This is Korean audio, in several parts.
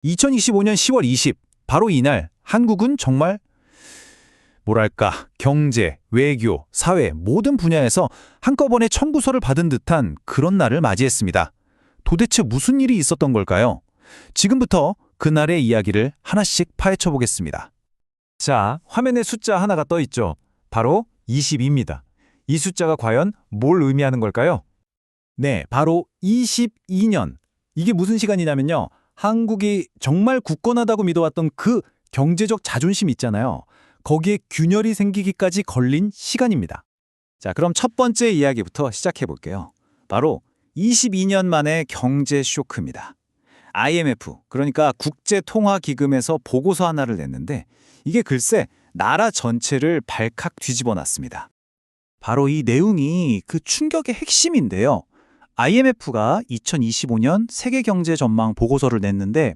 2025년 10월 20, 바로 이날 한국은 정말 뭐랄까 경제, 외교, 사회 모든 분야에서 한꺼번에 청구서를 받은 듯한 그런 날을 맞이했습니다. 도대체 무슨 일이 있었던 걸까요? 지금부터 그날의 이야기를 하나씩 파헤쳐 보겠습니다. 자, 화면에 숫자 하나가 떠 있죠. 바로 22입니다. 이 숫자가 과연 뭘 의미하는 걸까요? 네, 바로 22년. 이게 무슨 시간이냐면요. 한국이 정말 굳건하다고 믿어왔던 그 경제적 자존심 있잖아요. 거기에 균열이 생기기까지 걸린 시간입니다. 자, 그럼 첫 번째 이야기부터 시작해 볼게요. 바로 22년 만의 경제 쇼크입니다. IMF, 그러니까 국제통화기금에서 보고서 하나를 냈는데 이게 글쎄 나라 전체를 발칵 뒤집어 놨습니다. 바로 이 내용이 그 충격의 핵심인데요. IMF가 2025년 세계 경제 전망 보고서를 냈는데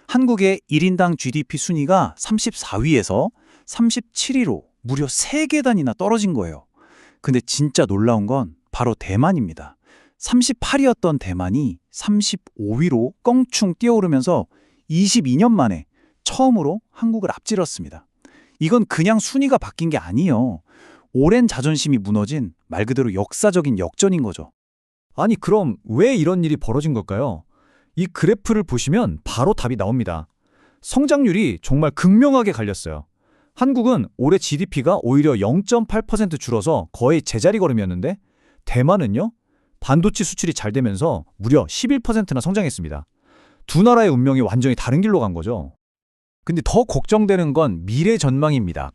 한국의 1인당 GDP 순위가 34위에서 37위로 무려 3계단이나 떨어진 거예요. 근데 진짜 놀라운 건 바로 대만입니다. 38위였던 대만이 35위로 껑충 뛰어오르면서 22년 만에 처음으로 한국을 앞질렀습니다. 이건 그냥 순위가 바뀐 게 아니에요. 오랜 자존심이 무너진 말 그대로 역사적인 역전인 거죠. 아니, 그럼 왜 이런 일이 벌어진 걸까요? 이 그래프를 보시면 바로 답이 나옵니다. 성장률이 정말 극명하게 갈렸어요. 한국은 올해 GDP가 오히려 0.8% 줄어서 거의 제자리 걸음이었는데 대만은요? 반도체 수출이 잘 되면서 무려 11%나 성장했습니다. 두 나라의 운명이 완전히 다른 길로 간 거죠. 근데 더 걱정되는 건 미래 전망입니다.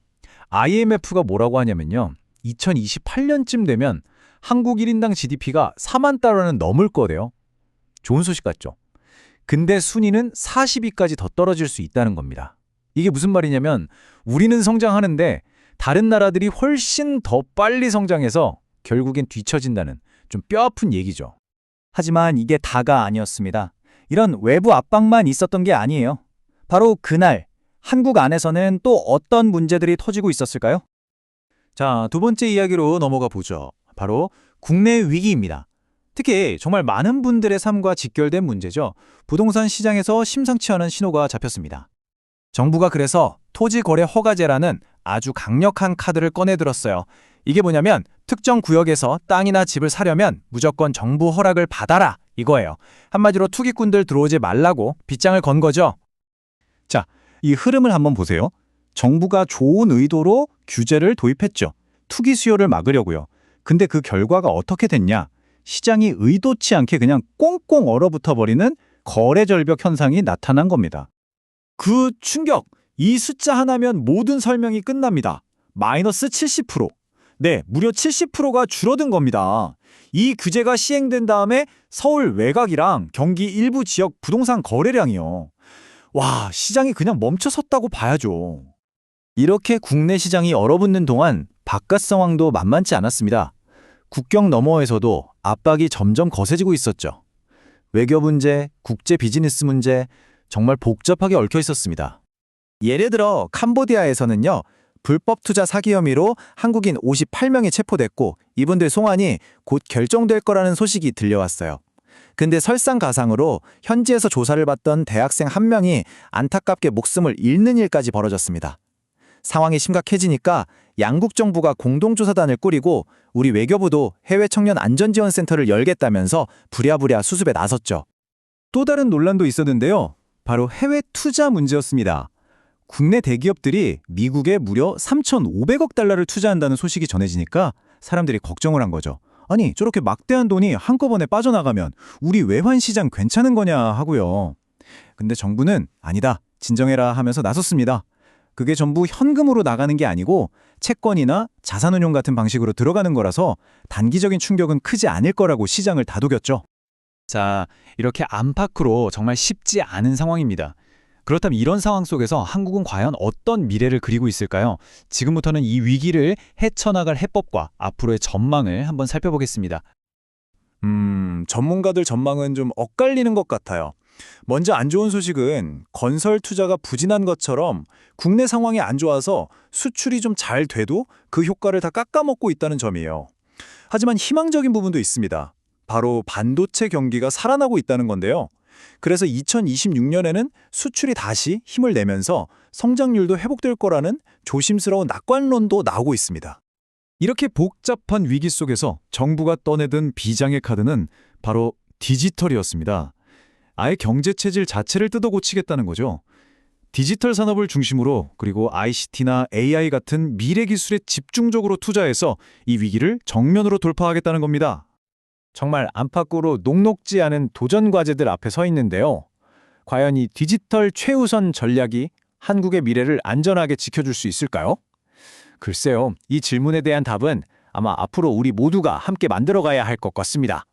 IMF가 뭐라고 하냐면요. 2028년쯤 되면 한국 1인당 GDP가 4만 달러는 넘을 거래요. 좋은 소식 같죠? 근데 순위는 40위까지 더 떨어질 수 있다는 겁니다. 이게 무슨 말이냐면 우리는 성장하는데 다른 나라들이 훨씬 더 빨리 성장해서 결국엔 뒤처진다는 좀 뼈아픈 얘기죠. 하지만 이게 다가 아니었습니다. 이런 외부 압박만 있었던 게 아니에요. 바로 그날 한국 안에서는 또 어떤 문제들이 터지고 있었을까요? 자, 두 번째 이야기로 넘어가 보죠. 바로 국내 위기입니다. 특히 정말 많은 분들의 삶과 직결된 문제죠. 부동산 시장에서 심상치 않은 신호가 잡혔습니다. 정부가 그래서 토지거래 허가제라는 아주 강력한 카드를 꺼내들었어요. 이게 뭐냐면 특정 구역에서 땅이나 집을 사려면 무조건 정부 허락을 받아라 이거예요. 한마디로 투기꾼들 들어오지 말라고 빗장을 건 거죠. 자, 이 흐름을 한번 보세요. 정부가 좋은 의도로 규제를 도입했죠. 투기 수요를 막으려고요. 근데 그 결과가 어떻게 됐냐? 시장이 의도치 않게 그냥 꽁꽁 얼어붙어버리는 거래 절벽 현상이 나타난 겁니다. 그 충격! 이 숫자 하나면 모든 설명이 끝납니다. 마이너스 70%. 네, 무려 70%가 줄어든 겁니다. 이 규제가 시행된 다음에 서울 외곽이랑 경기 일부 지역 부동산 거래량이요. 와, 시장이 그냥 멈춰섰다고 봐야죠. 이렇게 국내 시장이 얼어붙는 동안 바깥 상황도 만만치 않았습니다. 국경 너머에서도 압박이 점점 거세지고 있었죠. 외교 문제, 국제 비즈니스 문제, 정말 복잡하게 얽혀 있었습니다. 예를 들어 캄보디아에서는요. 불법 투자 사기 혐의로 한국인 58명이 체포됐고 이분들 송환이 곧 결정될 거라는 소식이 들려왔어요. 근데 설상가상으로 현지에서 조사를 받던 대학생 한 명이 안타깝게 목숨을 잃는 일까지 벌어졌습니다. 상황이 심각해지니까 양국 정부가 공동조사단을 꾸리고 우리 외교부도 해외 청년 안전지원센터를 열겠다면서 부랴부랴 수습에 나섰죠. 또 다른 논란도 있었는데요. 바로 해외 투자 문제였습니다. 국내 대기업들이 미국에 무려 3,500억 달러를 투자한다는 소식이 전해지니까 사람들이 걱정을 한 거죠. 아니, 저렇게 막대한 돈이 한꺼번에 빠져나가면 우리 외환 시장 괜찮은 거냐 하고요. 근데 정부는 아니다, 진정해라 하면서 나섰습니다. 그게 전부 현금으로 나가는 게 아니고 채권이나 자산운용 같은 방식으로 들어가는 거라서 단기적인 충격은 크지 않을 거라고 시장을 다독였죠. 자, 이렇게 안팎으로 정말 쉽지 않은 상황입니다. 그렇다면 이런 상황 속에서 한국은 과연 어떤 미래를 그리고 있을까요? 지금부터는 이 위기를 헤쳐나갈 해법과 앞으로의 전망을 한번 살펴보겠습니다. 전문가들 전망은 좀 엇갈리는 것 같아요. 먼저 안 좋은 소식은 건설 투자가 부진한 것처럼 국내 상황이 안 좋아서 수출이 좀 잘 돼도 그 효과를 다 깎아먹고 있다는 점이에요. 하지만 희망적인 부분도 있습니다. 바로 반도체 경기가 살아나고 있다는 건데요. 그래서 2026년에는 수출이 다시 힘을 내면서 성장률도 회복될 거라는 조심스러운 낙관론도 나오고 있습니다. 이렇게 복잡한 위기 속에서 정부가 떠내든 비장의 카드는 바로 디지털이었습니다. 아예 경제체질 자체를 뜯어고치겠다는 거죠. 디지털 산업을 중심으로 그리고 ICT나 AI 같은 미래 기술에 집중적으로 투자해서 이 위기를 정면으로 돌파하겠다는 겁니다. 정말 안팎으로 녹록지 않은 도전 과제들 앞에 서 있는데요. 과연 이 디지털 최우선 전략이 한국의 미래를 안전하게 지켜줄 수 있을까요? 글쎄요, 이 질문에 대한 답은 아마 앞으로 우리 모두가 함께 만들어가야 할 것 같습니다.